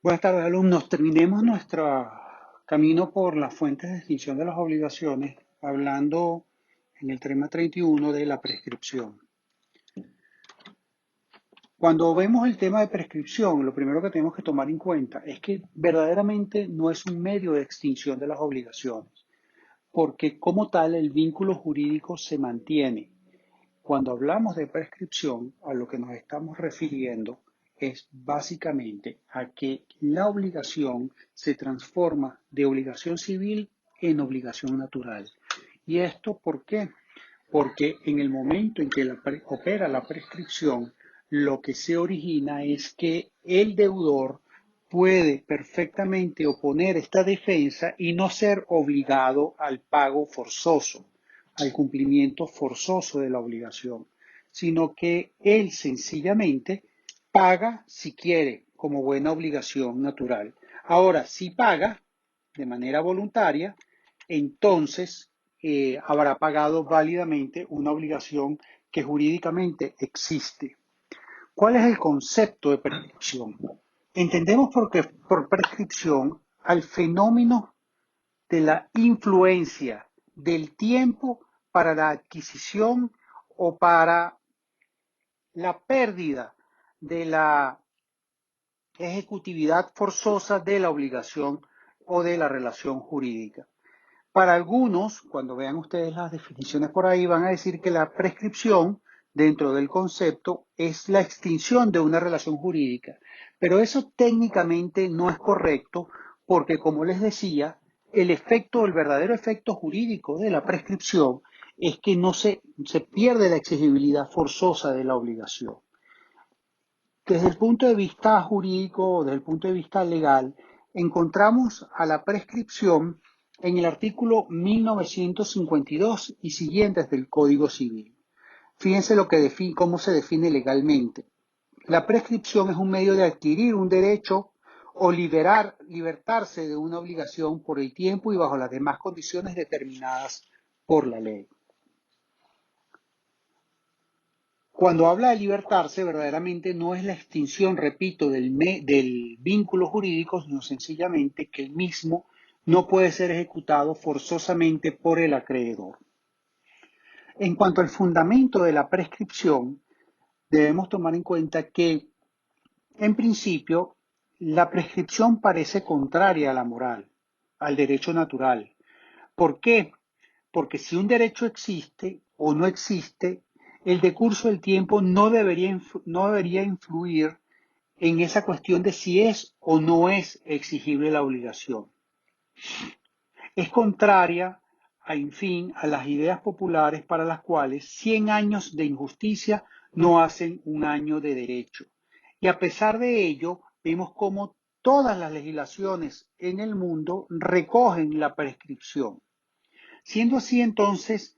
Buenas tardes, alumnos. Terminemos nuestro camino por las fuentes de extinción de las obligaciones, hablando en el tema 31 de la prescripción. Cuando vemos el tema de prescripción, lo primero que tenemos que tomar en cuenta es que verdaderamente no es un medio de extinción de las obligaciones, porque como tal el vínculo jurídico se mantiene. Cuando hablamos de prescripción, a lo que nos estamos refiriendo es básicamente a que la obligación se transforma de obligación civil en obligación natural. ¿Y esto por qué? Porque en el momento en que opera la prescripción, lo que se origina es que el deudor puede perfectamente oponer esta defensa y no ser obligado al pago forzoso, al cumplimiento forzoso de la obligación, sino que él sencillamente paga si quiere, como buena obligación natural. Ahora, si paga de manera voluntaria, entonces habrá pagado válidamente una obligación que jurídicamente existe. ¿Cuál es el concepto de prescripción? Entendemos por prescripción al fenómeno de la influencia del tiempo para la adquisición o para la pérdida de la ejecutividad forzosa de la obligación o de la relación jurídica. Para algunos, cuando vean ustedes las definiciones por ahí, van a decir que la prescripción dentro del concepto es la extinción de una relación jurídica. Pero eso técnicamente no es correcto porque, como les decía, el verdadero efecto jurídico de la prescripción es que no se pierde la exigibilidad forzosa de la obligación. Desde el punto de vista jurídico o desde el punto de vista legal, encontramos a la prescripción en el artículo 1952 y siguientes del Código Civil. Fíjense cómo se define legalmente. La prescripción es un medio de adquirir un derecho o libertarse de una obligación por el tiempo y bajo las demás condiciones determinadas por la ley. Cuando habla de libertarse, verdaderamente no es la extinción, repito, del vínculo jurídico, sino sencillamente que el mismo no puede ser ejecutado forzosamente por el acreedor. En cuanto al fundamento de la prescripción, debemos tomar en cuenta que, en principio, la prescripción parece contraria a la moral, al derecho natural. ¿Por qué? Porque si un derecho existe o no existe, el decurso del tiempo no debería influir en esa cuestión de si es o no es exigible la obligación. Es contraria, en fin, a las ideas populares para las cuales 100 años de injusticia no hacen un año de derecho. Y a pesar de ello, vemos cómo todas las legislaciones en el mundo recogen la prescripción. Siendo así, entonces,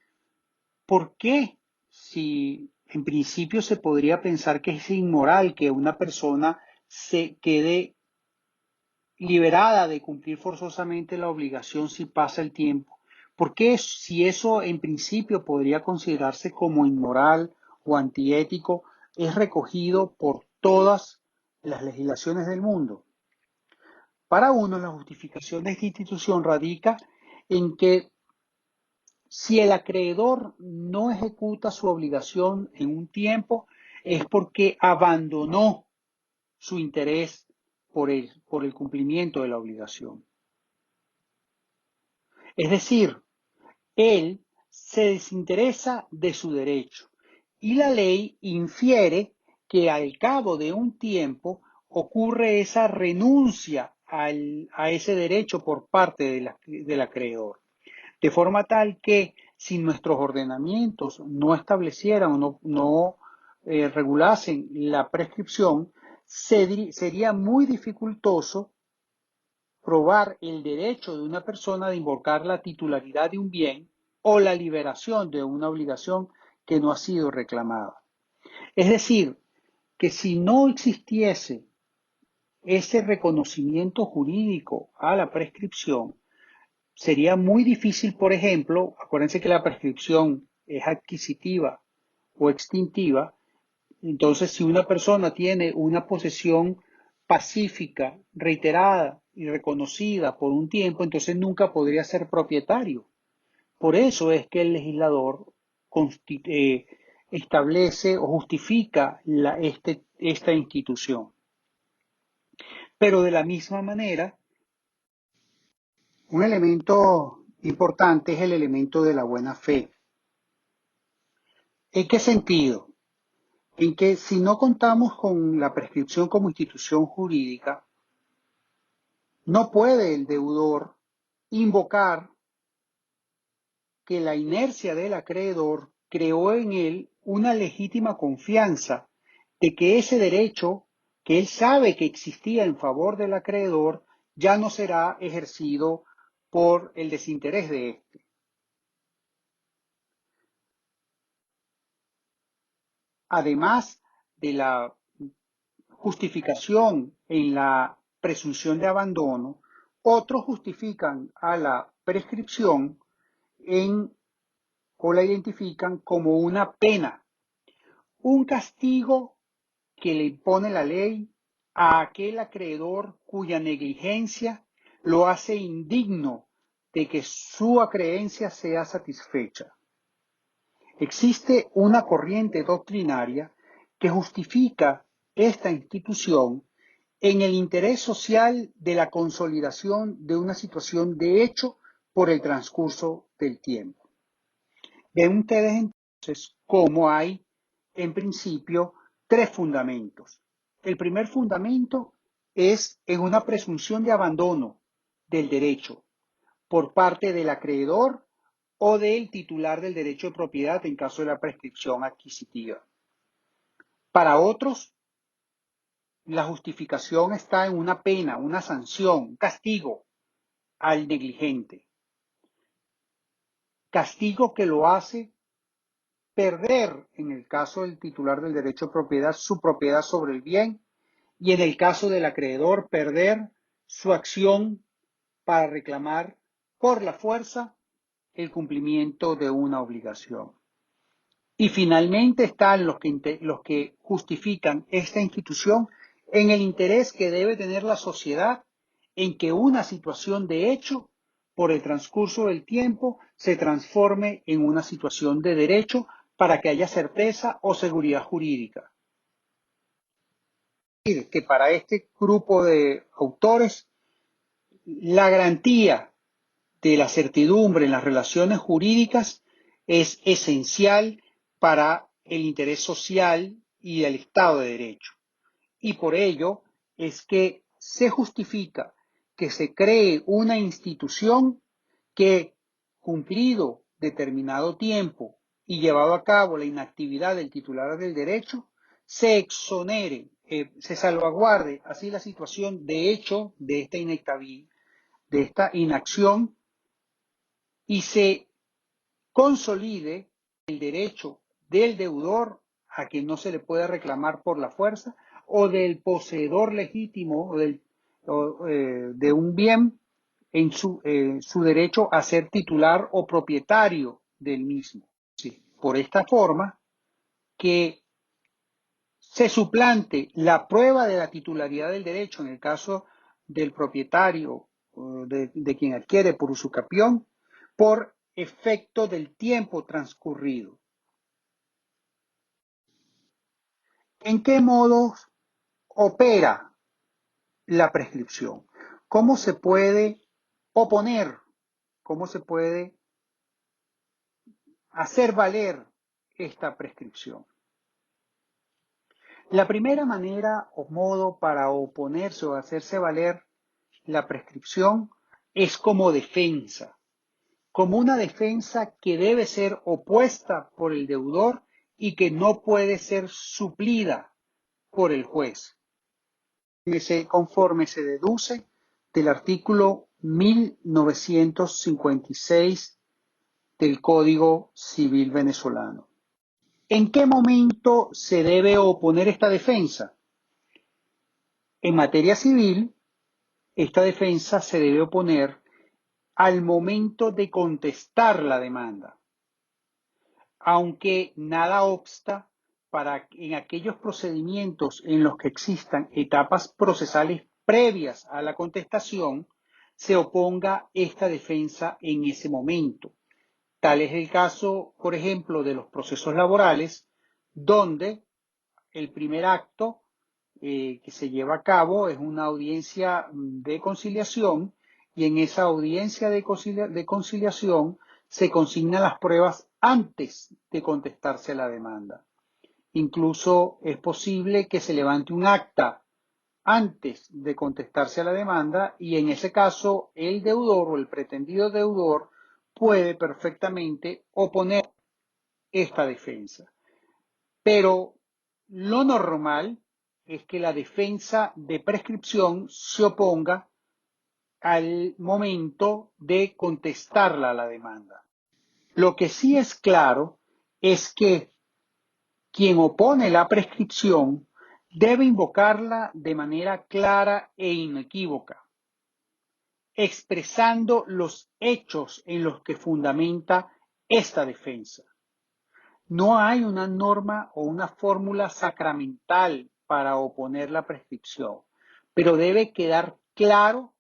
¿por qué, si en principio se podría pensar que es inmoral que una persona se quede liberada de cumplir forzosamente la obligación si pasa el tiempo? ¿Por qué, si eso en principio podría considerarse como inmoral o antiético, es recogido por todas las legislaciones del mundo? Para uno, la justificación de esta institución radica en que si el acreedor no ejecuta su obligación en un tiempo, es porque abandonó su interés por el cumplimiento de la obligación. Es decir, él se desinteresa de su derecho y la ley infiere que al cabo de un tiempo ocurre esa renuncia a ese derecho por parte del acreedor. De forma tal que si nuestros ordenamientos no establecieran o no regulasen la prescripción, sería muy dificultoso probar el derecho de una persona de invocar la titularidad de un bien o la liberación de una obligación que no ha sido reclamada. Es decir, que si no existiese ese reconocimiento jurídico a la prescripción, sería muy difícil, por ejemplo, acuérdense que la prescripción es adquisitiva o extintiva, entonces si una persona tiene una posesión pacífica, reiterada y reconocida por un tiempo, entonces nunca podría ser propietario. Por eso es que el legislador establece o justifica esta institución. Pero de la misma manera, un elemento importante es el elemento de la buena fe. ¿En qué sentido? En que si no contamos con la prescripción como institución jurídica, no puede el deudor invocar que la inercia del acreedor creó en él una legítima confianza de que ese derecho que él sabe que existía en favor del acreedor ya no será ejercido por el desinterés de éste. Además de la justificación en la presunción de abandono, otros justifican a la prescripción o la identifican como una pena, un castigo que le impone la ley a aquel acreedor cuya negligencia lo hace indigno de que su acreencia sea satisfecha. Existe una corriente doctrinaria que justifica esta institución en el interés social de la consolidación de una situación de hecho por el transcurso del tiempo. Ven ustedes entonces cómo hay, en principio, tres fundamentos. El primer fundamento es en una presunción de abandono del derecho por parte del acreedor o del titular del derecho de propiedad en caso de la prescripción adquisitiva. Para otros, la justificación está en una pena, una sanción, un castigo al negligente. Castigo que lo hace perder, en el caso del titular del derecho de propiedad, su propiedad sobre el bien y en el caso del acreedor, perder su acción para reclamar por la fuerza el cumplimiento de una obligación. Y finalmente están los que justifican esta institución en el interés que debe tener la sociedad en que una situación de hecho, por el transcurso del tiempo, se transforme en una situación de derecho para que haya certeza o seguridad jurídica. Que para este grupo de autores, la garantía de la certidumbre en las relaciones jurídicas es esencial para el interés social y el Estado de Derecho. Y por ello es que se justifica que se cree una institución que, cumplido determinado tiempo y llevado a cabo la inactividad del titular del derecho, se exonere, se salvaguarde así la situación de hecho de esta inacción y se consolide el derecho del deudor a que no se le pueda reclamar por la fuerza o del poseedor legítimo de un bien en su derecho a ser titular o propietario del mismo. Sí, por esta forma que se suplante la prueba de la titularidad del derecho en el caso del propietario de quien adquiere por usucapión por efecto del tiempo transcurrido. ¿En qué modo opera la prescripción? ¿Cómo se puede oponer? ¿Cómo se puede hacer valer esta prescripción? La primera manera o modo para oponerse o hacerse valer la prescripción es como defensa, como una defensa que debe ser opuesta por el deudor y que no puede ser suplida por el juez, conforme se deduce del artículo 1956 del Código Civil venezolano. ¿En qué momento se debe oponer esta defensa? En materia civil, esta defensa se debe oponer al momento de contestar la demanda, aunque nada obsta en aquellos procedimientos en los que existan etapas procesales previas a la contestación, se oponga esta defensa en ese momento. Tal es el caso, por ejemplo, de los procesos laborales, donde el primer acto que se lleva a cabo es una audiencia de conciliación, y en esa audiencia de conciliación se consignan las pruebas antes de contestarse a la demanda. Incluso es posible que se levante un acta antes de contestarse a la demanda, y en ese caso el deudor o el pretendido deudor puede perfectamente oponer esta defensa. Pero lo normal es que la defensa de prescripción se oponga al momento de contestarla a la demanda. Lo que sí es claro es que quien opone la prescripción debe invocarla de manera clara e inequívoca, expresando los hechos en los que fundamenta esta defensa. No hay una norma o una fórmula sacramental para oponer la prescripción, pero debe quedar claro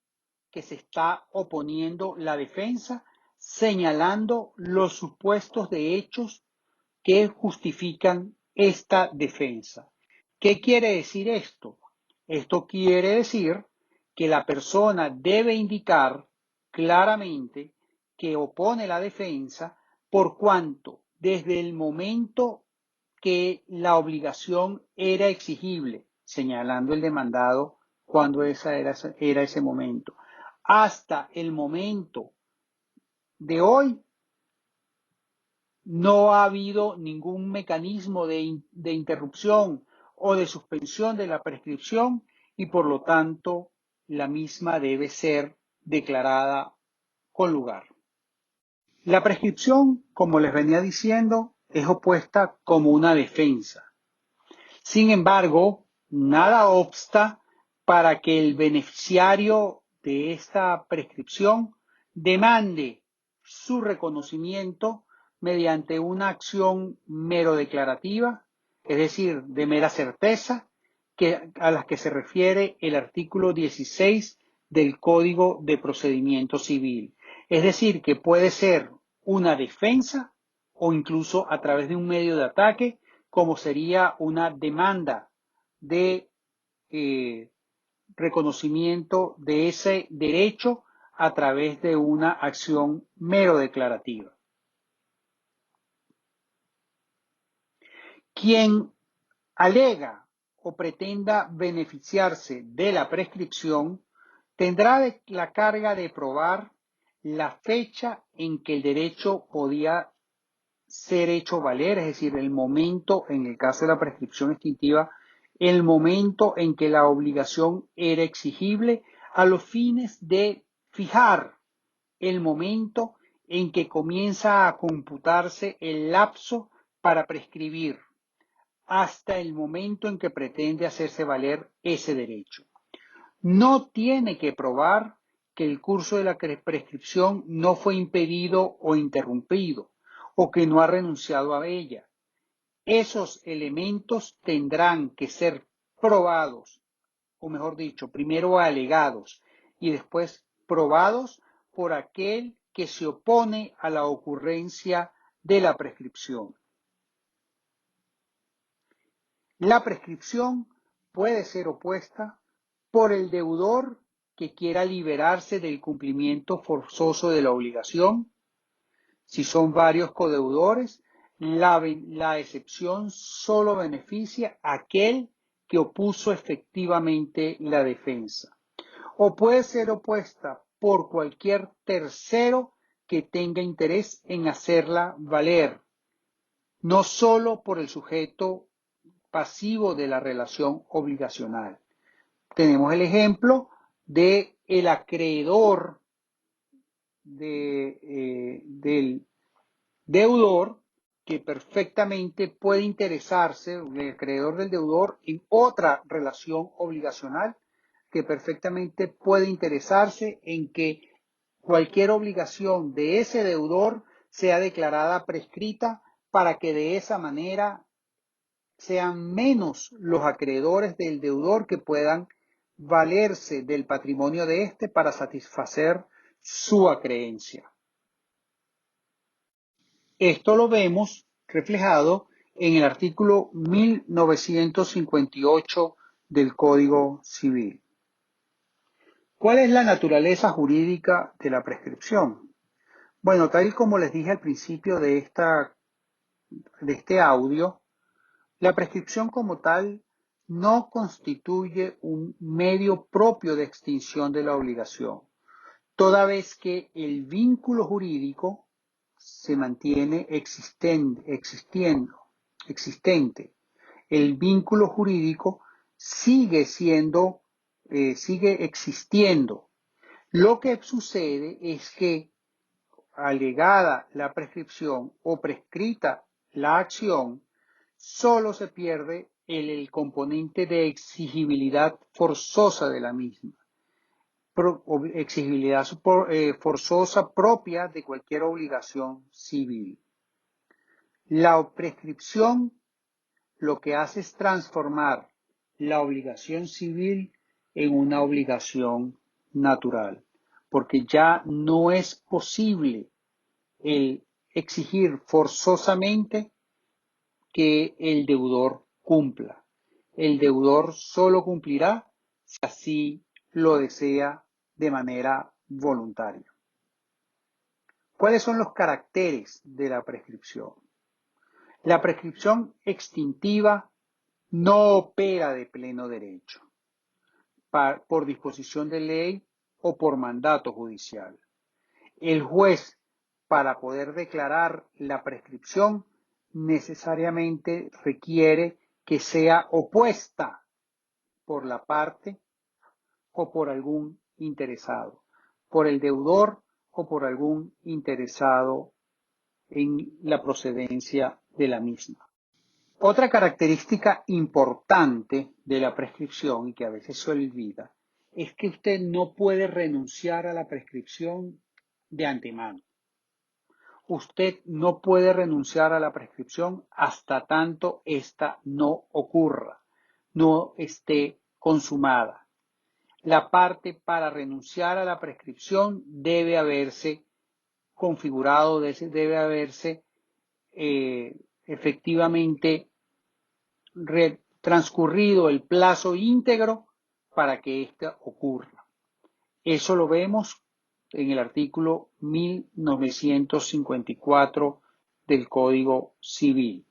que se está oponiendo la defensa, señalando los supuestos de hechos que justifican esta defensa. ¿Qué quiere decir esto? Esto quiere decir que la persona debe indicar claramente que opone la defensa por cuanto desde el momento que la obligación era exigible, señalando el demandado cuando era ese momento, hasta el momento de hoy, no ha habido ningún mecanismo de interrupción o de suspensión de la prescripción, y por lo tanto la misma debe ser declarada con lugar. La prescripción, como les venía diciendo, es opuesta como una defensa. Sin embargo, nada obsta para que el beneficiario de esta prescripción demande su reconocimiento mediante una acción mero declarativa, es decir, de mera certeza, a las que se refiere el artículo 16 del Código de Procedimiento Civil. Es decir, que puede ser una defensa o incluso a través de un medio de ataque, como sería una demanda de reconocimiento de ese derecho a través de una acción mero declarativa. Quien alega o pretenda beneficiarse de la prescripción tendrá la carga de probar la fecha en que el derecho podía ser hecho valer, es decir, el momento, en el caso de la prescripción extintiva, el momento en que la obligación era exigible, a los fines de fijar el momento en que comienza a computarse el lapso para prescribir, hasta el momento en que pretende hacerse valer ese derecho. No tiene que probar que el curso de la prescripción no fue impedido o interrumpido, o que no ha renunciado a ella. Esos elementos tendrán que ser probados, o mejor dicho, primero alegados y después probados por aquel que se opone a la ocurrencia de la prescripción. La prescripción puede ser opuesta por el deudor que quiera liberarse del cumplimiento forzoso de la obligación. Si son varios codeudores, la excepción solo beneficia a aquel que opuso efectivamente la defensa. O puede ser opuesta por cualquier tercero que tenga interés en hacerla valer, no solo por el sujeto pasivo de la relación obligacional. Tenemos el ejemplo de el acreedor del deudor, que perfectamente puede interesarse, el acreedor del deudor, en otra relación obligacional, que perfectamente puede interesarse en que cualquier obligación de ese deudor sea declarada prescrita, para que de esa manera sean menos los acreedores del deudor que puedan valerse del patrimonio de éste para satisfacer su acreencia. Esto lo vemos reflejado en el artículo 1958 del Código Civil. ¿Cuál es la naturaleza jurídica de la prescripción? Bueno, tal como les dije al principio de este audio, la prescripción como tal no constituye un medio propio de extinción de la obligación, toda vez que el vínculo jurídico se mantiene existente. El vínculo jurídico sigue existiendo. Lo que sucede es que, alegada la prescripción o prescrita la acción, solo se pierde el componente de exigibilidad forzosa de la misma, exigibilidad forzosa propia de cualquier obligación civil. La prescripción lo que hace es transformar la obligación civil en una obligación natural, porque ya no es posible el exigir forzosamente que el deudor cumpla. El deudor solo cumplirá si así lo desea de manera voluntaria. ¿Cuáles son los caracteres de la prescripción? La prescripción extintiva no opera de pleno derecho, por disposición de ley o por mandato judicial. El juez, para poder declarar la prescripción, necesariamente requiere que sea opuesta por la parte o por algún interesado, por el deudor o por algún interesado en la procedencia de la misma. Otra característica importante de la prescripción, y que a veces se olvida, es que usted no puede renunciar a la prescripción de antemano. Usted no puede renunciar a la prescripción hasta tanto ésta no ocurra, no esté consumada. La parte para renunciar a la prescripción debe haberse configurado, debe haberse efectivamente transcurrido el plazo íntegro para que ésta ocurra. Eso lo vemos en el artículo 1954 del Código Civil.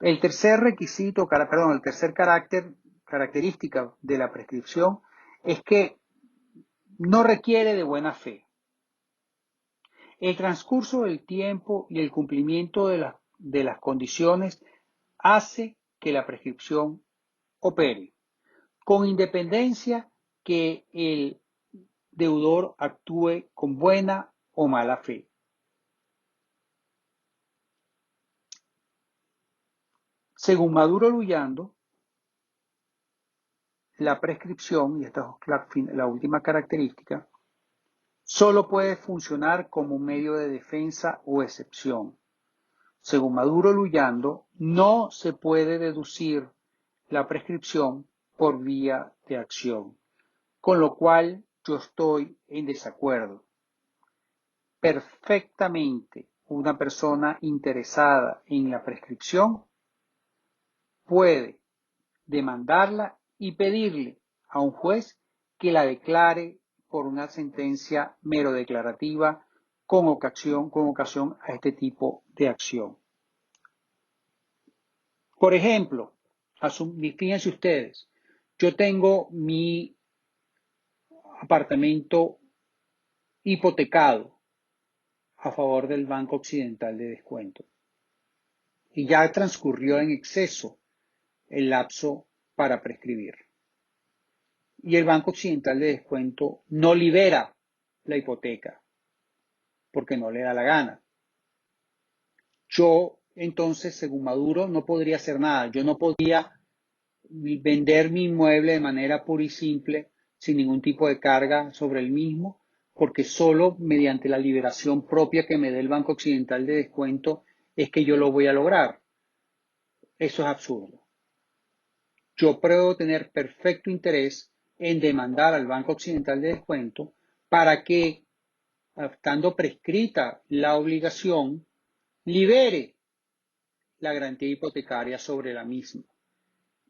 El tercer requisito, el tercer característica de la prescripción es que no requiere de buena fe. El transcurso del tiempo y el cumplimiento de las condiciones hace que la prescripción opere, con independencia que el deudor actúe con buena o mala fe. Según Maduro Luyando, la prescripción, y esta es la última característica, solo puede funcionar como un medio de defensa o excepción. Según Maduro Luyando, no se puede deducir la prescripción por vía de acción, con lo cual yo estoy en desacuerdo. Perfectamente, una persona interesada en la prescripción puede demandarla y pedirle a un juez que la declare por una sentencia mero declarativa con ocasión a este tipo de acción. Por ejemplo, fíjense ustedes, yo tengo mi apartamento hipotecado a favor del Banco Occidental de Descuento y ya transcurrió en exceso el lapso para prescribir. Y el Banco Occidental de Descuento no libera la hipoteca porque no le da la gana. Yo, entonces, según Maduro, no podría hacer nada. Yo no podía vender mi inmueble de manera pura y simple, sin ningún tipo de carga sobre el mismo, porque solo mediante la liberación propia que me dé el Banco Occidental de Descuento es que yo lo voy a lograr. Eso es absurdo. Yo puedo tener perfecto interés en demandar al Banco Occidental de Descuento para que, estando prescrita la obligación, libere la garantía hipotecaria sobre la misma,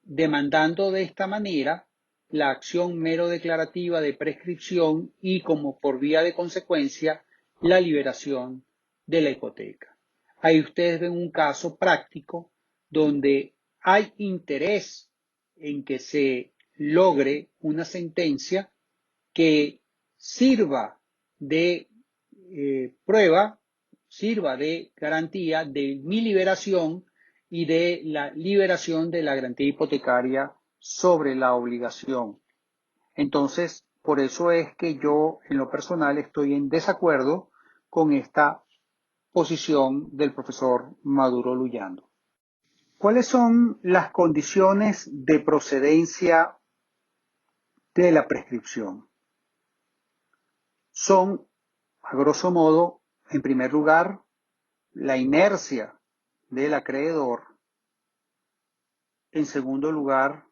demandando de esta manera la acción mero declarativa de prescripción y, como por vía de consecuencia, la liberación de la hipoteca. Ahí ustedes ven un caso práctico donde hay interés en que se logre una sentencia que sirva de prueba, sirva de garantía de mi liberación y de la liberación de la garantía hipotecaria sobre la obligación. Entonces, por eso es que yo en lo personal estoy en desacuerdo con esta posición del profesor Maduro Luyando. ¿Cuáles son las condiciones de procedencia de la prescripción? Son, a grosso modo, en primer lugar, la inercia del acreedor. En segundo lugar,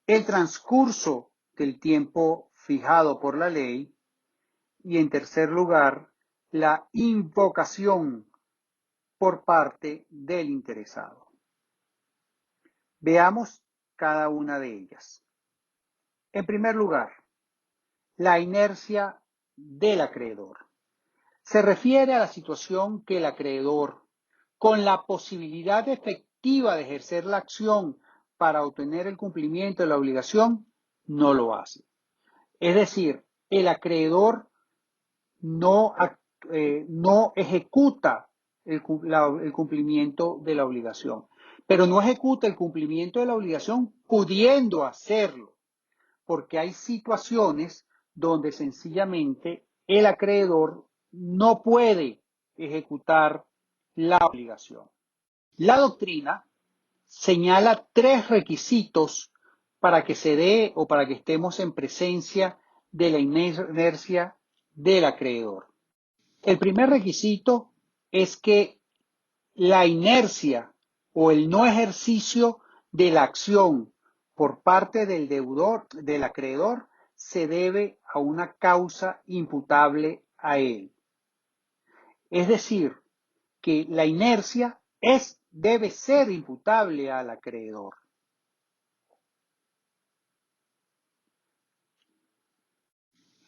el transcurso del tiempo fijado por la ley. Y en tercer lugar, la invocación por parte del interesado. Veamos cada una de ellas. En primer lugar, la inercia del acreedor. Se refiere a la situación que el acreedor, con la posibilidad efectiva de ejercer la acción para obtener el cumplimiento de la obligación, no lo hace. Es decir, el acreedor no ejecuta el cumplimiento de la obligación, pero no ejecuta el cumplimiento de la obligación pudiendo hacerlo, porque hay situaciones donde sencillamente el acreedor no puede ejecutar la obligación. La doctrina señala 3 requisitos para que se dé o para que estemos en presencia de la inercia del acreedor. El primer requisito es que la inercia o el no ejercicio de la acción por parte del deudor, del acreedor, se debe a una causa imputable a él. Es decir, que la inercia debe ser imputable al acreedor.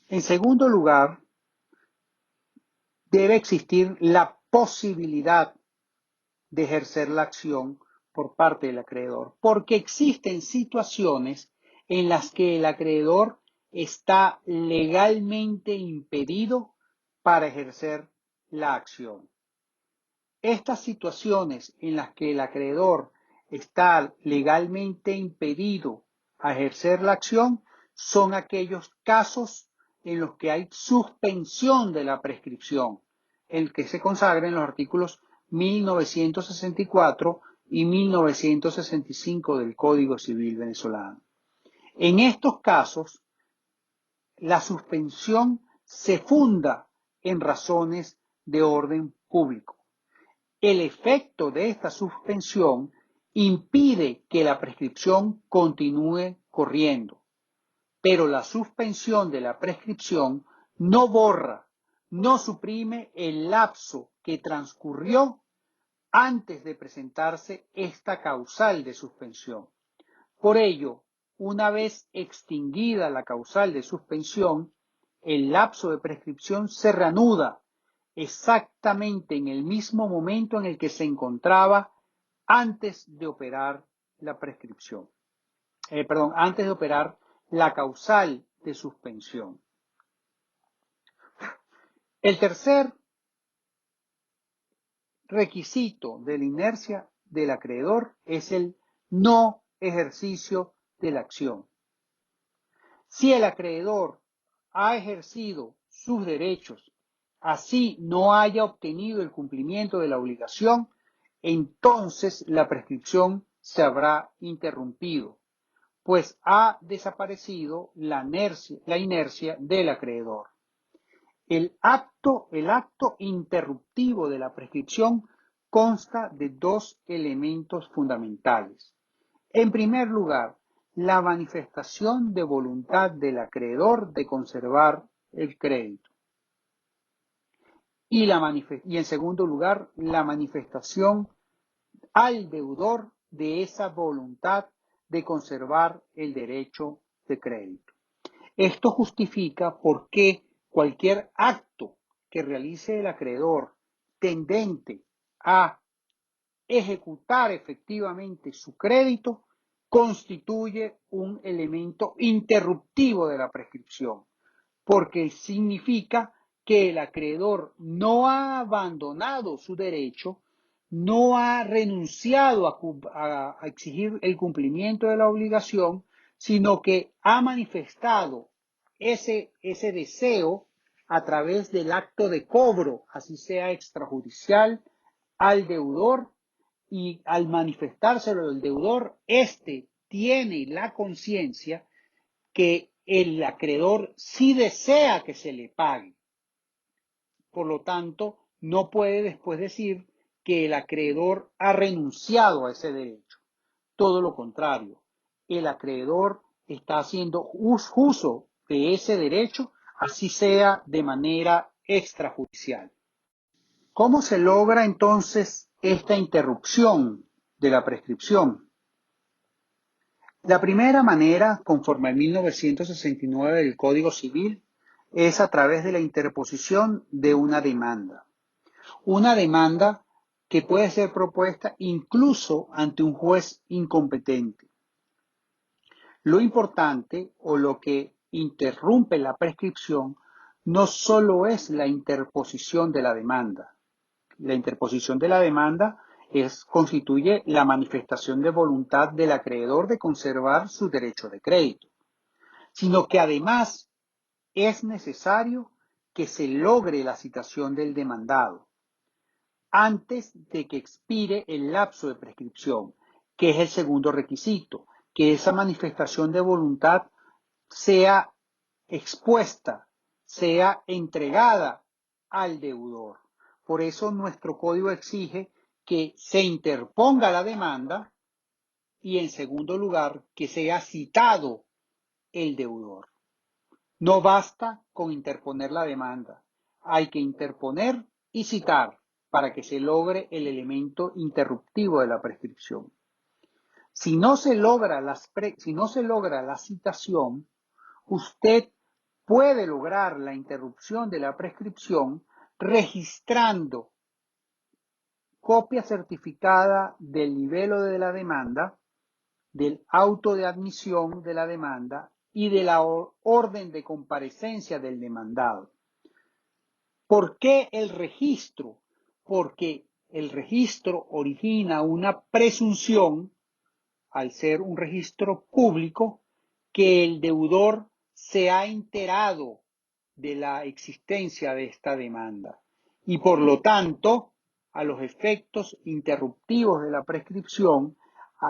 En segundo lugar, debe existir la posibilidad de ejercer la acción por parte del acreedor, porque existen situaciones en las que el acreedor está legalmente impedido para ejercer la acción. Estas situaciones en las que el acreedor está legalmente impedido a ejercer la acción son aquellos casos en los que hay suspensión de la prescripción, el que se consagra en los artículos 1964 y 1965 del Código Civil venezolano. En estos casos, la suspensión se funda en razones de orden público. El efecto de esta suspensión impide que la prescripción continúe corriendo, pero la suspensión de la prescripción no borra, no suprime el lapso que transcurrió antes de presentarse esta causal de suspensión. Por ello, una vez extinguida la causal de suspensión, el lapso de prescripción se reanuda exactamente en el mismo momento en el que se encontraba antes de operar la prescripción. Antes de operar la causal de suspensión. El tercer requisito de la inercia del acreedor es el no ejercicio de la acción. Si el acreedor ha ejercido sus derechos, así no haya obtenido el cumplimiento de la obligación, entonces la prescripción se habrá interrumpido, pues ha desaparecido la inercia del acreedor. El acto interruptivo de la prescripción consta de dos elementos fundamentales. En primer lugar, la manifestación de voluntad del acreedor de conservar el crédito. Y en segundo lugar, la manifestación al deudor de esa voluntad de conservar el derecho de crédito. Esto justifica por qué cualquier acto que realice el acreedor tendente a ejecutar efectivamente su crédito constituye un elemento interruptivo de la prescripción, porque significa que el acreedor no ha abandonado su derecho, no ha renunciado a exigir el cumplimiento de la obligación, sino que ha manifestado ese deseo a través del acto de cobro, así sea extrajudicial, al deudor, y al manifestárselo el deudor, éste tiene la conciencia que el acreedor sí desea que se le pague. Por lo tanto, no puede después decir que el acreedor ha renunciado a ese derecho. Todo lo contrario, el acreedor está haciendo uso de ese derecho, así sea de manera extrajudicial. ¿Cómo se logra entonces esta interrupción de la prescripción? La primera manera, conforme al 1969 del Código Civil, es a través de la interposición de una demanda. Una demanda que puede ser propuesta incluso ante un juez incompetente. Lo importante o lo que interrumpe la prescripción no solo es la interposición de la demanda. La interposición de la demanda constituye la manifestación de voluntad del acreedor de conservar su derecho de crédito, sino que además es necesario que se logre la citación del demandado antes de que expire el lapso de prescripción, que es el segundo requisito, que esa manifestación de voluntad sea expuesta, sea entregada al deudor. Por eso nuestro código exige que se interponga la demanda y, en segundo lugar, que sea citado el deudor. No basta con interponer la demanda, hay que interponer y citar para que se logre el elemento interruptivo de la prescripción. Si no se logra la citación, usted puede lograr la interrupción de la prescripción registrando copia certificada del libelo de la demanda, del auto de admisión de la demanda y de la orden de comparecencia del demandado. ¿Por qué el registro? Porque el registro origina una presunción, al ser un registro público, que el deudor se ha enterado de la existencia de esta demanda y por lo tanto, a los efectos interruptivos de la prescripción,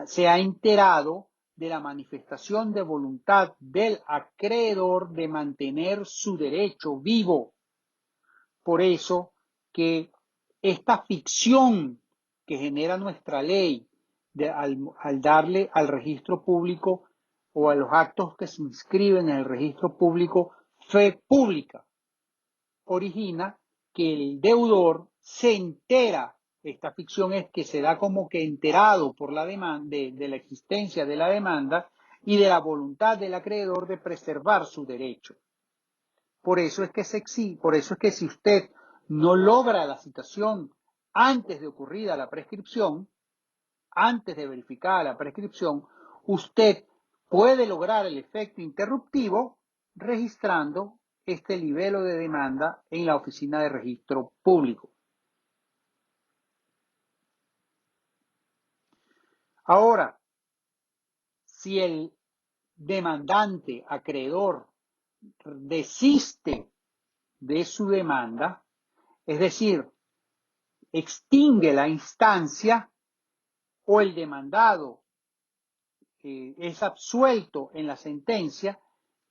se ha enterado de la manifestación de voluntad del acreedor de mantener su derecho vivo. Por eso que esta ficción que genera nuestra ley al darle al registro público o a los actos que se inscriben en el registro público fe pública, origina que el deudor se entera. Esta ficción es que se da como que enterado por la demanda, de la existencia de la demanda y de la voluntad del acreedor de preservar su derecho. Por eso es que si usted no logra la citación antes de ocurrida la prescripción, antes de verificar la prescripción, usted puede lograr el efecto interruptivo registrando este libelo de demanda en la oficina de registro público. Ahora, si el demandante acreedor desiste de su demanda, es decir, extingue la instancia o el demandado es absuelto en la sentencia,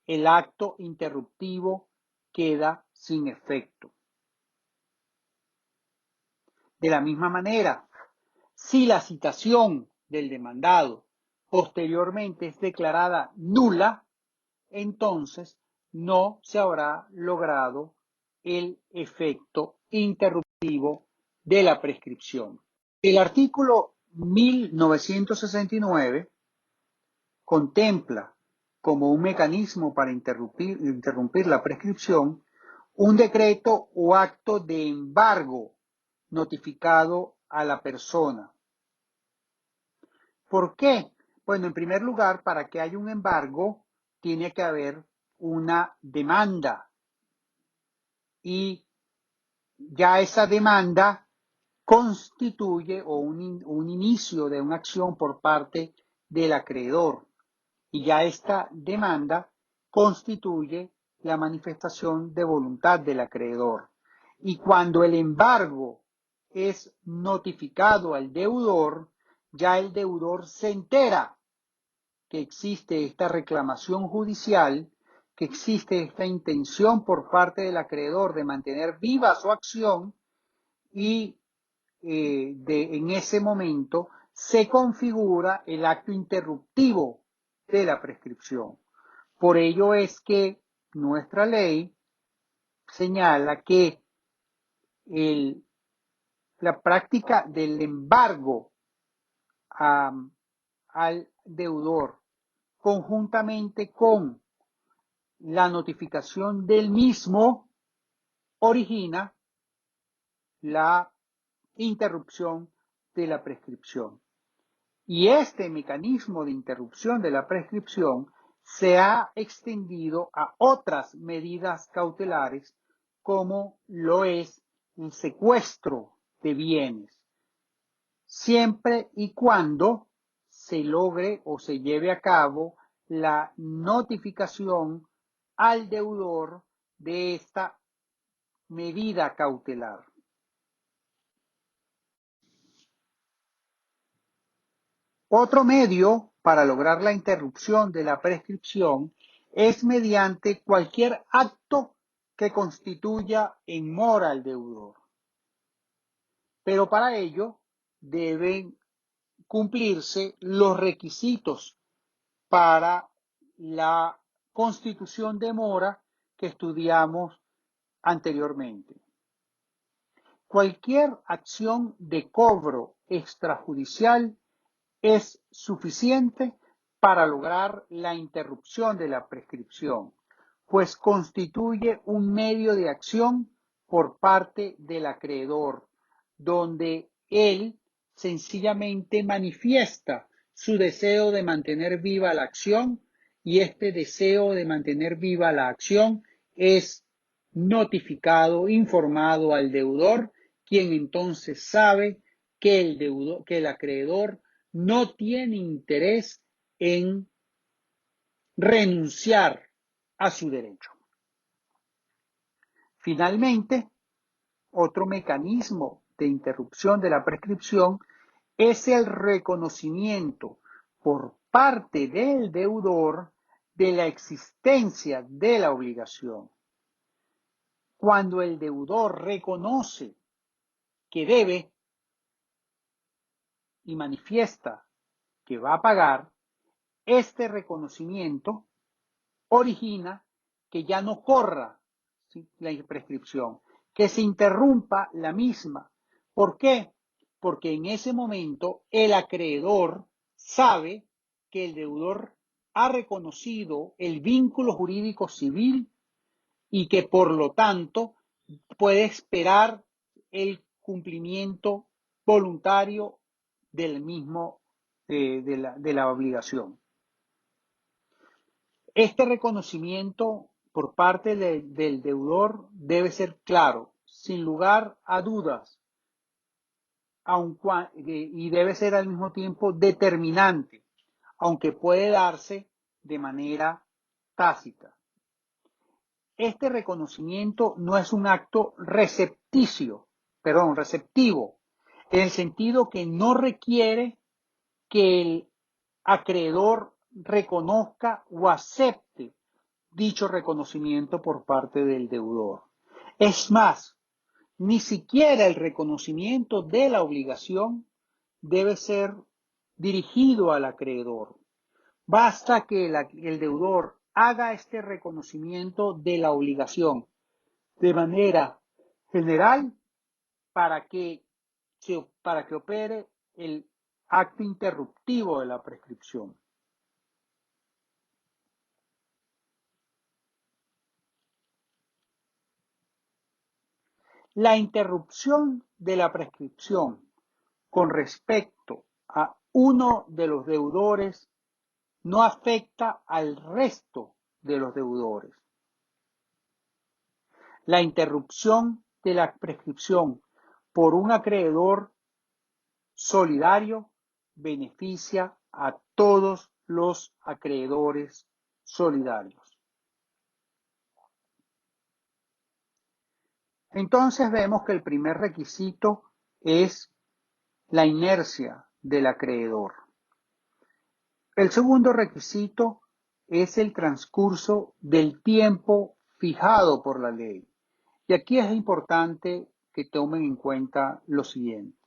el acto interruptivo queda sin efecto. De la misma manera, si la citación del demandado posteriormente es declarada nula, entonces no se habrá logrado el efecto interruptivo de la prescripción. El artículo 1969 contempla como un mecanismo para interrumpir la prescripción un decreto o acto de embargo notificado a la persona. ¿Por qué? Bueno, en primer lugar, para que haya un embargo, tiene que haber una demanda y ya esa demanda constituye un inicio de una acción por parte del acreedor y ya esta demanda constituye la manifestación de voluntad del acreedor. Y cuando el embargo es notificado al deudor, ya el deudor se entera que existe esta reclamación judicial, que existe esta intención por parte del acreedor de mantener viva su acción y en ese momento se configura el acto interruptivo de la prescripción. Por ello es que nuestra ley señala que la práctica del embargo al deudor conjuntamente con la notificación del mismo origina la interrupción de la prescripción. Y este mecanismo de interrupción de la prescripción se ha extendido a otras medidas cautelares como lo es el secuestro de bienes, siempre y cuando se logre o se lleve a cabo la notificación al deudor de esta medida cautelar. Otro medio para lograr la interrupción de la prescripción es mediante cualquier acto que constituya en mora al deudor. Pero para ello deben cumplirse los requisitos para la constitución de mora que estudiamos anteriormente. Cualquier acción de cobro extrajudicial es suficiente para lograr la interrupción de la prescripción, pues constituye un medio de acción por parte del acreedor, donde él sencillamente manifiesta su deseo de mantener viva la acción y este deseo de mantener viva la acción es notificado, informado al deudor, quien entonces sabe que el acreedor no tiene interés en renunciar a su derecho. Finalmente, otro mecanismo de interrupción de la prescripción es el reconocimiento por parte del deudor de la existencia de la obligación. Cuando el deudor reconoce que debe y manifiesta que va a pagar, este reconocimiento origina que ya no corra, ¿sí?, la prescripción, que se interrumpa la misma. ¿Por qué? Porque en ese momento el acreedor sabe que el deudor ha reconocido el vínculo jurídico civil y que por lo tanto puede esperar el cumplimiento voluntario del mismo, de la obligación. Este reconocimiento por parte del deudor debe ser claro, sin lugar a dudas, y debe ser al mismo tiempo determinante, aunque puede darse de manera tácita. Este reconocimiento no es un acto receptivo, en el sentido que no requiere que el acreedor reconozca o acepte dicho reconocimiento por parte del deudor. Es más, Ni siquiera el reconocimiento de la obligación debe ser dirigido al acreedor. Basta que el deudor haga este reconocimiento de la obligación de manera general para que, para que opere el acto interruptivo de la prescripción. La interrupción de la prescripción con respecto a uno de los deudores no afecta al resto de los deudores. La interrupción de la prescripción por un acreedor solidario beneficia a todos los acreedores solidarios. Entonces vemos que el primer requisito es la inercia del acreedor. El segundo requisito es el transcurso del tiempo fijado por la ley. Y aquí es importante que tomen en cuenta lo siguiente.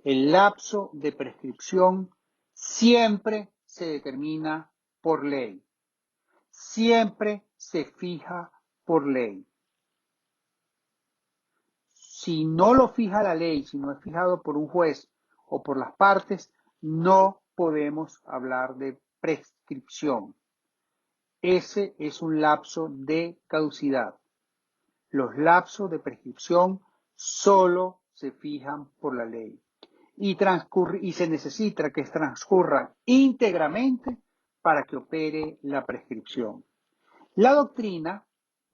El lapso de prescripción siempre se determina por ley. Siempre se fija por ley. Si no lo fija la ley, si no es fijado por un juez o por las partes, no podemos hablar de prescripción. Ese es un lapso de caducidad. Los lapsos de prescripción solo se fijan por la ley y se necesita que transcurran íntegramente para que opere la prescripción. La doctrina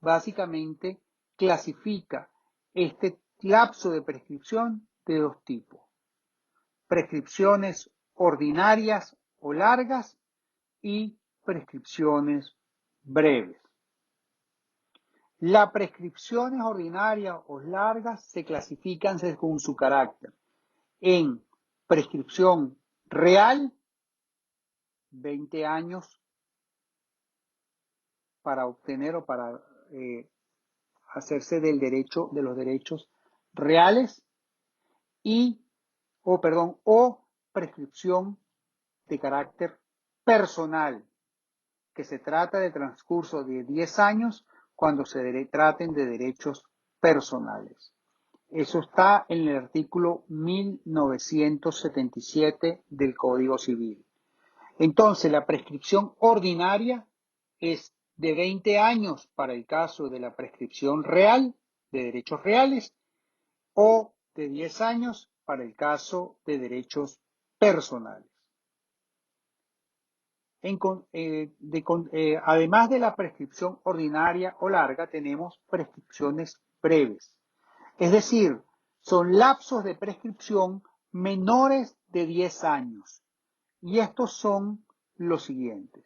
básicamente clasifica este lapso de prescripción de dos tipos: prescripciones ordinarias o largas y prescripciones breves. Las prescripciones ordinarias o largas se clasifican según su carácter en prescripción real, 20 años para obtener o para hacerse del derecho, de los derechos reales, o prescripción de carácter personal, que se trata de transcurso de 10 años cuando se traten de derechos personales. Eso está en el artículo 1977 del Código Civil. Entonces, la prescripción ordinaria es de 20 años para el caso de la prescripción real, de derechos reales, o de 10 años para el caso de derechos personales. Además de la prescripción ordinaria o larga, tenemos prescripciones breves. Es decir, son lapsos de prescripción menores de 10 años. Y estos son los siguientes.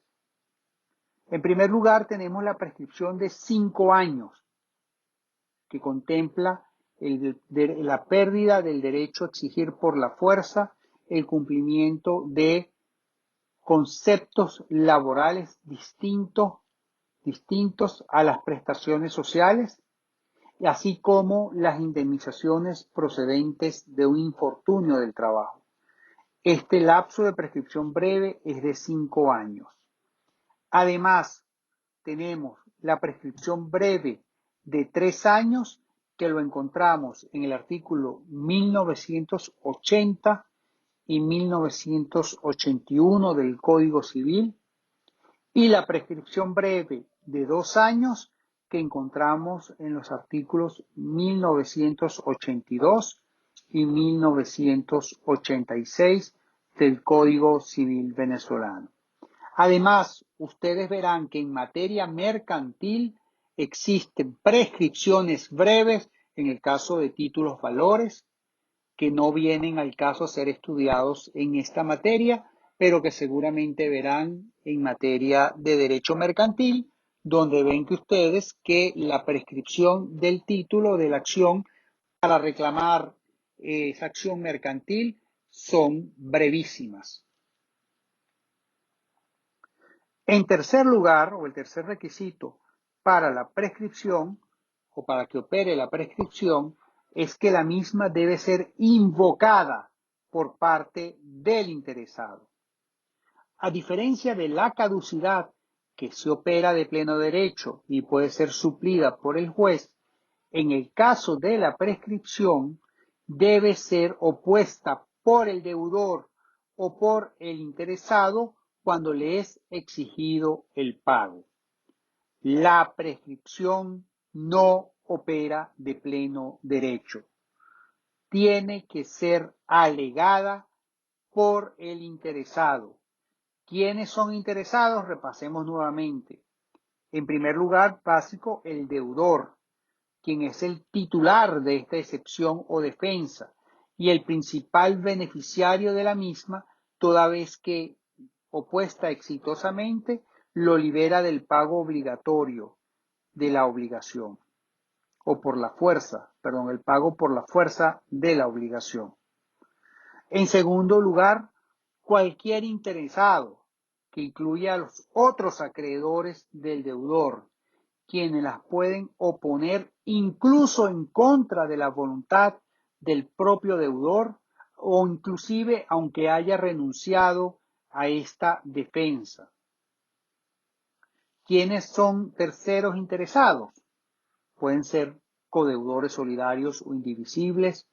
En primer lugar, tenemos la prescripción de 5 años, que contempla la pérdida del derecho a exigir por la fuerza el cumplimiento de conceptos laborales distintos a las prestaciones sociales, así como las indemnizaciones procedentes de un infortunio del trabajo. Este lapso de prescripción breve es de 5 años. Además, tenemos la prescripción breve de 3 años, que lo encontramos en el artículo 1980 y 1981 del Código Civil, y la prescripción breve de 2 años, que encontramos en los artículos 1982 y 1986 del Código Civil venezolano. Además, ustedes verán que en materia mercantil existen prescripciones breves en el caso de títulos valores, que no vienen al caso a ser estudiados en esta materia, pero que seguramente verán en materia de derecho mercantil, donde ven que ustedes que la prescripción del título de la acción para reclamar esa acción mercantil son brevísimas. En tercer lugar, o el tercer requisito para la prescripción, o para que opere la prescripción, es que la misma debe ser invocada por parte del interesado. A diferencia de la caducidad, que se opera de pleno derecho y puede ser suplida por el juez, en el caso de la prescripción, debe ser opuesta por el deudor o por el interesado cuando le es exigido el pago. La prescripción no opera de pleno derecho. Tiene que ser alegada por el interesado. ¿Quiénes son interesados? Repasemos nuevamente. En primer lugar, básico, el deudor, quien es el titular de esta excepción o defensa y el principal beneficiario de la misma, toda vez que, opuesta exitosamente, lo libera del pago obligatorio de la obligación, o por la fuerza, perdón, el pago por la fuerza de la obligación. En segundo lugar, cualquier interesado, que incluya a los otros acreedores del deudor, quienes las pueden oponer incluso en contra de la voluntad del propio deudor o inclusive aunque haya renunciado a esta defensa. ¿Quiénes son terceros interesados? Pueden ser codeudores solidarios o indivisibles,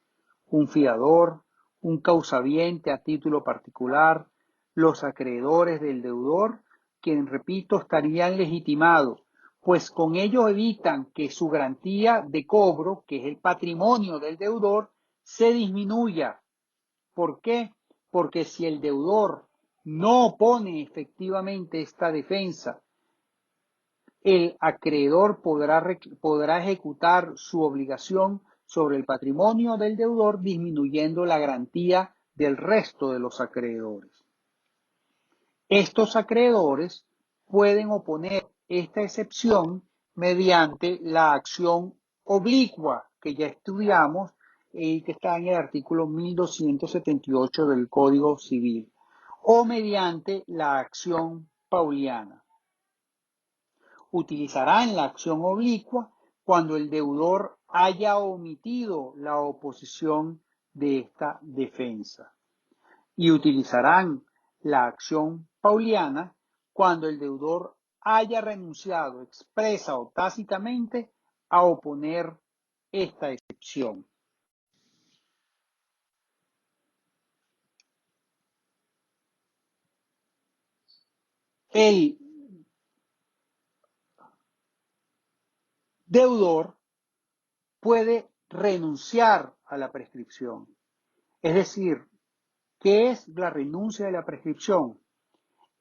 un fiador, un causaviente a título particular, los acreedores del deudor, quienes, repito, estarían legitimados, pues con ello evitan que su garantía de cobro, que es el patrimonio del deudor, se disminuya. ¿Por qué? Porque si el deudor no opone efectivamente esta defensa, el acreedor podrá ejecutar su obligación sobre el patrimonio del deudor, disminuyendo la garantía del resto de los acreedores. Estos acreedores pueden oponer esta excepción mediante la acción oblicua que ya estudiamos y que está en el artículo 1278 del Código Civil, o mediante la acción pauliana. Utilizarán la acción oblicua cuando el deudor haya omitido la oposición de esta defensa, y utilizarán la acción pauliana cuando el deudor haya renunciado expresa o tácitamente a oponer esta excepción. El deudor puede renunciar a la prescripción. Es decir, ¿qué es la renuncia de la prescripción?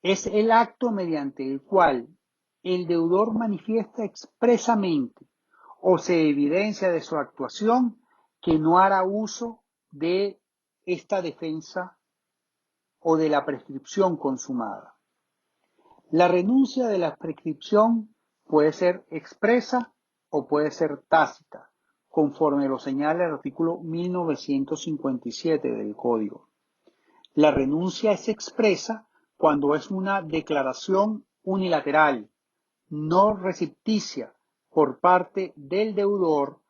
Es el acto mediante el cual el deudor manifiesta expresamente o se evidencia de su actuación que no hará uso de esta defensa o de la prescripción consumada. La renuncia de la prescripción puede ser expresa o puede ser tácita, conforme lo señala el artículo 1957 del Código. La renuncia es expresa cuando es una declaración unilateral, no recepticia, por parte del deudor,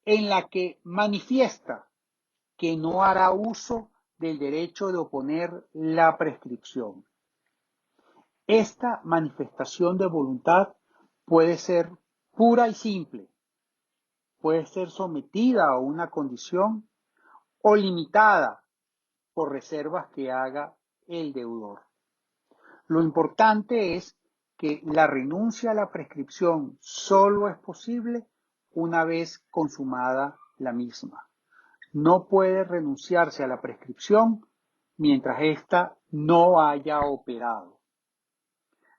en la que manifiesta que no hará uso del derecho de oponer la prescripción. Esta manifestación de voluntad puede ser pura y simple, puede ser sometida a una condición o limitada por reservas que haga el deudor. Lo importante es que la renuncia a la prescripción solo es posible una vez consumada la misma. No puede renunciarse a la prescripción mientras ésta no haya operado.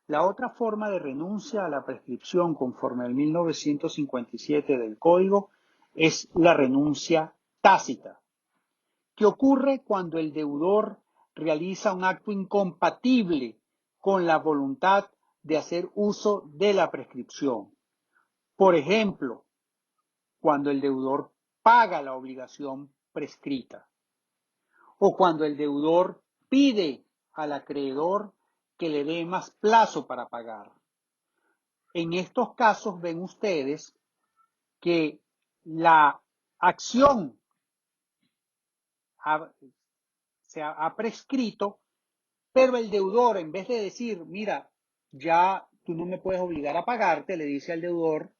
La otra forma de renuncia a la prescripción conforme al 1957 del Código es la renuncia tácita, que ocurre cuando el deudor realiza un acto incompatible con la voluntad de hacer uso de la prescripción. Por ejemplo, cuando el deudor paga la obligación prescrita o cuando el deudor pide al acreedor que le dé más plazo para pagar. En estos casos ven ustedes que la acción ha, se ha prescrito, pero el deudor, en vez de decir, mira, ya tú no me puedes obligar a pagarte, le dice al deudor,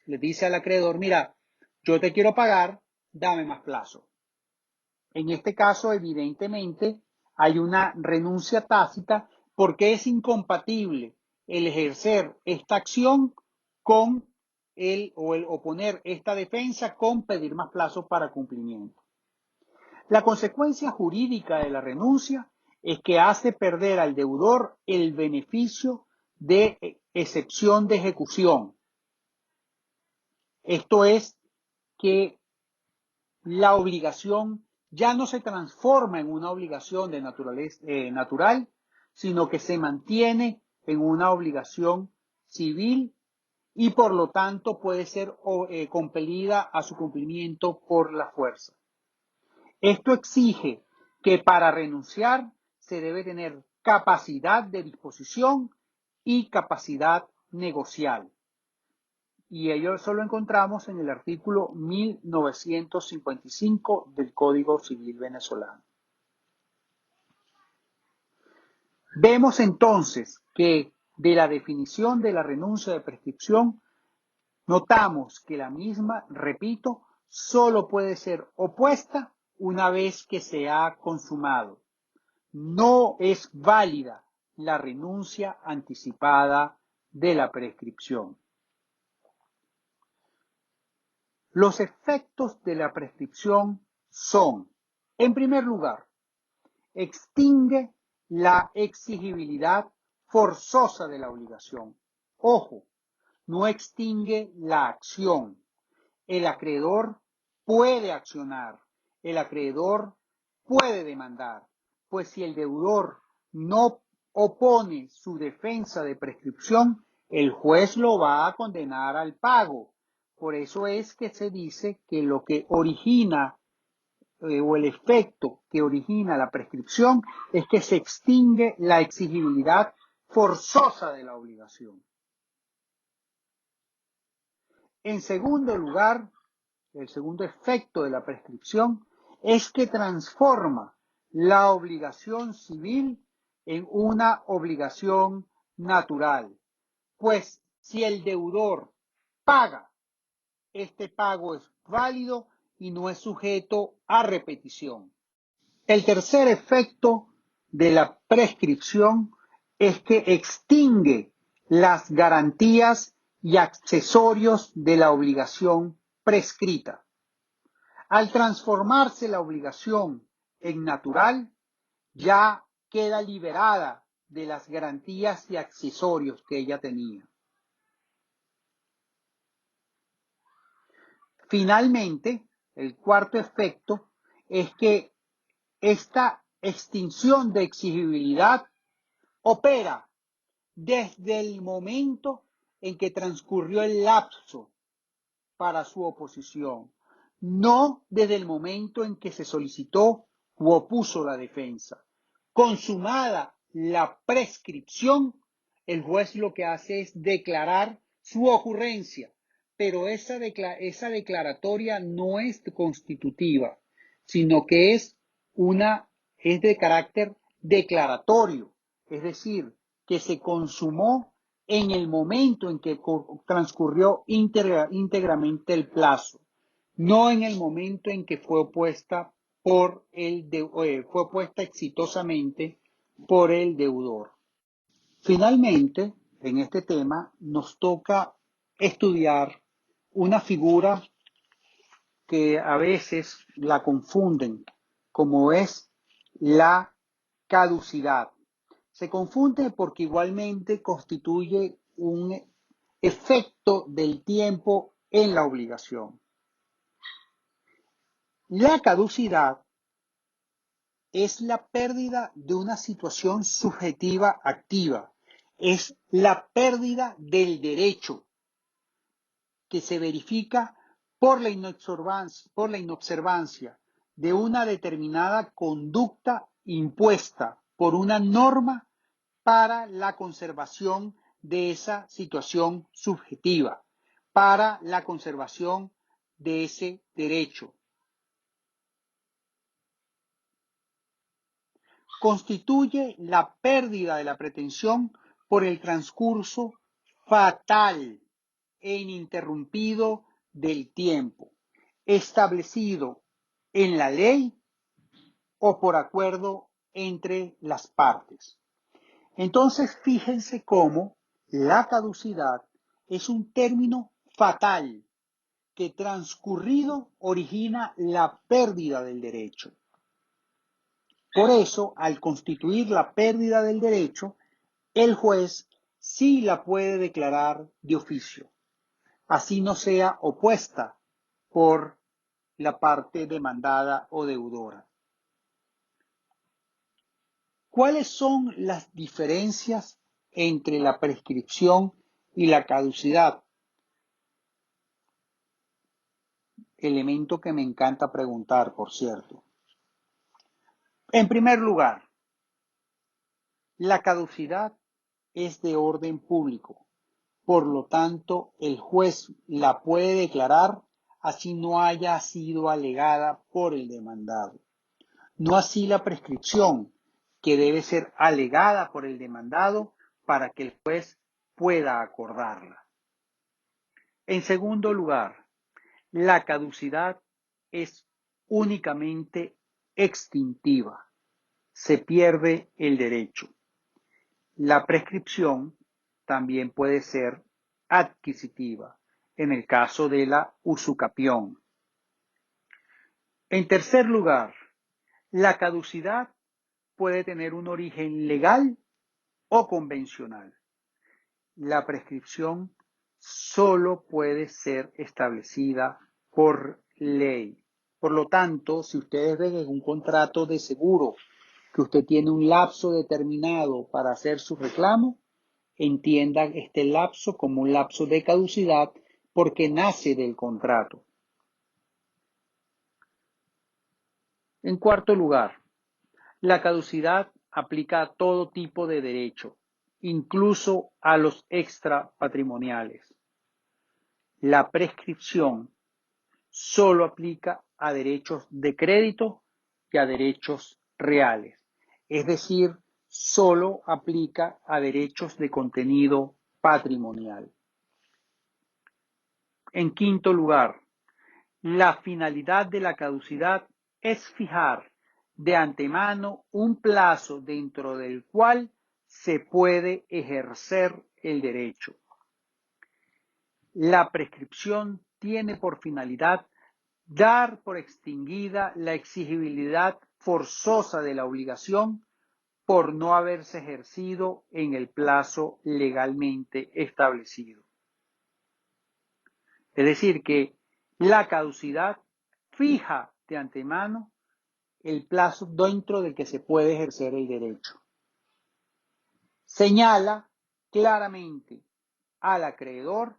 le dice al acreedor, mira, yo te quiero pagar, dame más plazo. En este caso, evidentemente, hay una renuncia tácita porque es incompatible el ejercer esta acción con o poner esta defensa con pedir más plazo para cumplimiento. La consecuencia jurídica de la renuncia es que hace perder al deudor el beneficio de excepción de ejecución. Esto es que la obligación ya no se transforma en una obligación de naturaleza natural, sino que se mantiene en una obligación civil y por lo tanto puede ser compelida a su cumplimiento por la fuerza. Esto exige que para renunciar se debe tener capacidad de disposición y capacidad negocial. Y ello solo encontramos en el artículo 1955 del Código Civil venezolano. Vemos entonces que de la definición de la renuncia de prescripción, notamos que la misma, repito, solo puede ser opuesta una vez que se ha consumado. No es válida la renuncia anticipada de la prescripción. Los efectos de la prescripción son, en primer lugar, extingue la exigibilidad forzosa de la obligación. Ojo, no extingue la acción. El acreedor puede accionar, el acreedor puede demandar, pues si el deudor no opone su defensa de prescripción, el juez lo va a condenar al pago. Por eso es que se dice que lo que origina o el efecto que origina la prescripción es que se extingue la exigibilidad forzosa de la obligación. En segundo lugar, el segundo efecto de la prescripción es que transforma la obligación civil en una obligación natural. Pues si el deudor paga, este pago es válido y no es sujeto a repetición. El tercer efecto de la prescripción es que extingue las garantías y accesorios de la obligación prescrita. Al transformarse la obligación en natural, ya queda liberada de las garantías y accesorios que ella tenía. Finalmente, el cuarto efecto es que esta extinción de exigibilidad opera desde el momento en que transcurrió el lapso para su oposición, no desde el momento en que se solicitó u opuso la defensa. Consumada la prescripción, el juez lo que hace es declarar su ocurrencia, pero esa declaratoria no es constitutiva, sino que es de carácter declaratorio, es decir, que se consumó en el momento en que transcurrió íntegramente el plazo, no en el momento en que fue opuesta fue opuesta exitosamente por el deudor. Finalmente, en este tema nos toca estudiar una figura que a veces la confunden, como es la caducidad. Se confunde porque igualmente constituye un efecto del tiempo en la obligación. La caducidad es la pérdida de una situación subjetiva activa, es la pérdida del derecho que se verifica por la inobservancia de una determinada conducta impuesta por una norma para la conservación de esa situación subjetiva, para la conservación de ese derecho. Constituye la pérdida de la pretensión por el transcurso fatal e ininterrumpido del tiempo, establecido en la ley o por acuerdo entre las partes. Entonces, fíjense cómo la caducidad es un término fatal que transcurrido origina la pérdida del derecho. Por eso, al constituir la pérdida del derecho, el juez sí la puede declarar de oficio, así no sea opuesta por la parte demandada o deudora. ¿Cuáles son las diferencias entre la prescripción y la caducidad? Elemento que me encanta preguntar, por cierto. En primer lugar, la caducidad es de orden público, por lo tanto, el juez la puede declarar así no haya sido alegada por el demandado. No así la prescripción, que debe ser alegada por el demandado para que el juez pueda acordarla. En segundo lugar, la caducidad es únicamente extintiva. Se pierde el derecho. La prescripción también puede ser adquisitiva, en el caso de la usucapión. En tercer lugar, la caducidad puede tener un origen legal o convencional. La prescripción solo puede ser establecida por ley. Por lo tanto, si ustedes ven en un contrato de seguro que usted tiene un lapso determinado para hacer su reclamo, entiendan este lapso como un lapso de caducidad porque nace del contrato. En cuarto lugar, la caducidad aplica a todo tipo de derecho, incluso a los extrapatrimoniales. La prescripción solo aplica a derechos de crédito y a derechos reales, es decir, solo aplica a derechos de contenido patrimonial. En quinto lugar, la finalidad de la caducidad es fijar de antemano un plazo dentro del cual se puede ejercer el derecho. La prescripción tiene por finalidad dar por extinguida la exigibilidad forzosa de la obligación por no haberse ejercido en el plazo legalmente establecido. Es decir, que la caducidad fija de antemano el plazo dentro del que se puede ejercer el derecho. Señala claramente al acreedor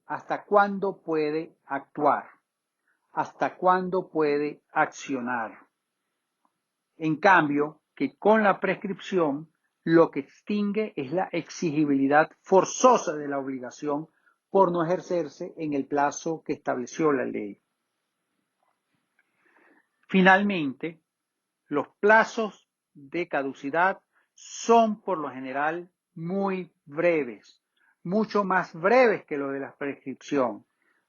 hasta cuándo puede actuar, hasta cuándo puede accionar. En cambio, que con la prescripción lo que extingue es la exigibilidad forzosa de la obligación por no ejercerse en el plazo que estableció la ley. Finalmente, los plazos de caducidad son por lo general muy breves, mucho más breves que los de la prescripción.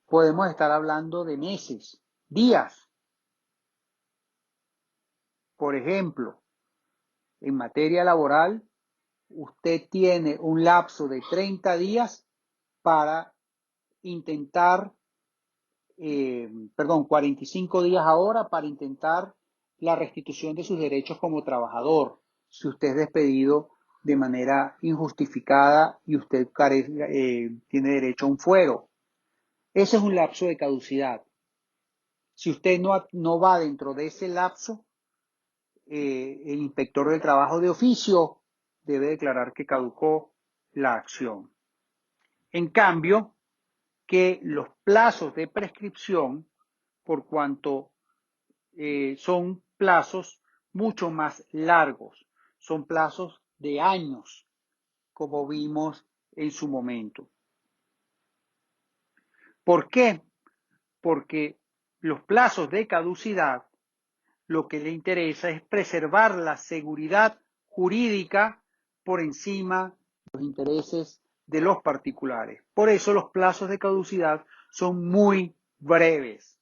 Podemos estar hablando de meses, días. Por ejemplo, en materia laboral, usted tiene un lapso de 30 días para intentar 45 días ahora para intentar la restitución de sus derechos como trabajador. Si usted es despedido de manera injustificada y usted tiene derecho a un fuero. Ese es un lapso de caducidad. Si usted no va dentro de ese lapso, el inspector del trabajo de oficio debe declarar que caducó la acción. En cambio, que los plazos de prescripción, por cuanto son plazos mucho más largos, son plazos de años, como vimos en su momento. ¿Por qué? Porque los plazos de caducidad lo que le interesa es preservar la seguridad jurídica por encima de los intereses de los particulares. Por eso los plazos de caducidad son muy breves.